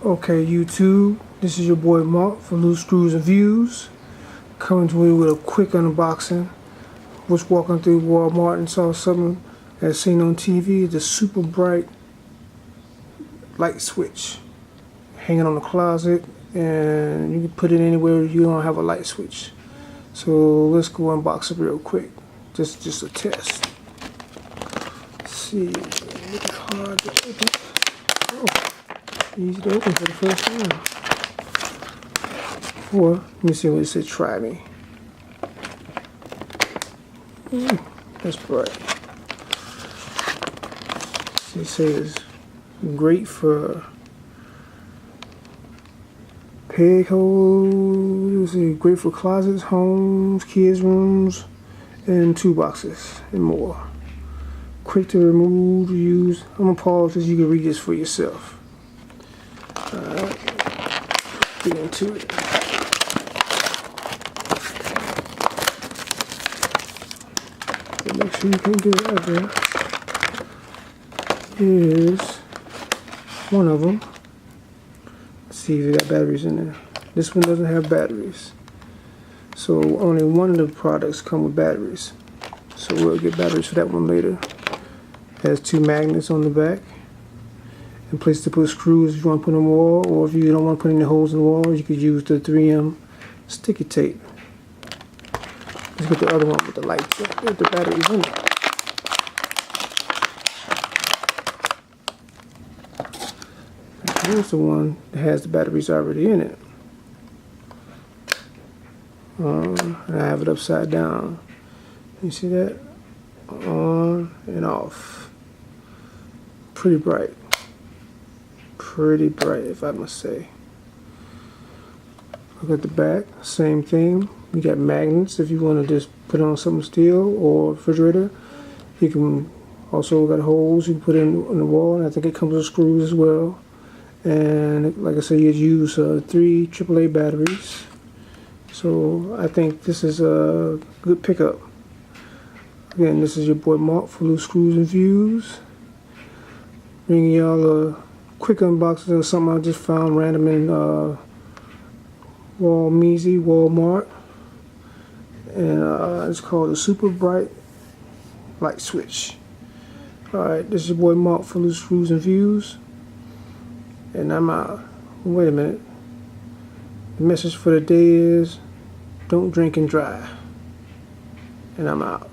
Okay, YouTube, this is your boy Mark for Loose Screws and Views, coming to you with a quick unboxing. Was walking through Wal-Mart and saw something as seen on TV, the super bright light switch hanging on the closet, and you can put it anywhere you don't have a light switch. So let's go unbox it real quick. Just a test. Let's see, it's hard to open. Oh. Easy to open for the first time. Or, let me see what it said, try me. That's bright. It says, great for peg holes, great for closets, homes, kids' rooms, and toolboxes, and more. Quick to remove, use. I'm going to pause this, you can read this for yourself. Alright, get into it. Make sure you can get it out there. Here's one of them. Let's see if it got batteries in there. This one doesn't have batteries. So only one of the products come with batteries. So we'll get batteries for that one later. It has two magnets on the back. And place to put screws if you want to put on the wall, or if you don't want to put any holes in the wall, you could use the 3M sticky tape. Let's get the other one with the lights, with the batteries in it. Here's the one that has the batteries already in it. And I have it upside down. You see that? On and off. Pretty bright. Pretty bright, if I must say. Look at the back, same thing. You got magnets if you want to just put on something steel or refrigerator. You can also got holes you can put in on the wall, and I think it comes with screws as well. And like I said, you use 3 AAA batteries. So I think this is a good pickup. Again, this is your boy Mark for Loose Screws and Views, bringing y'all a quick unboxing of something I just found random in Wal-Mart, and it's called a super bright light switch. Alright, this is your boy Mark for Loose Screws and Views, and I'm out. Wait a minute. The message for the day is, don't drink and drive. And I'm out.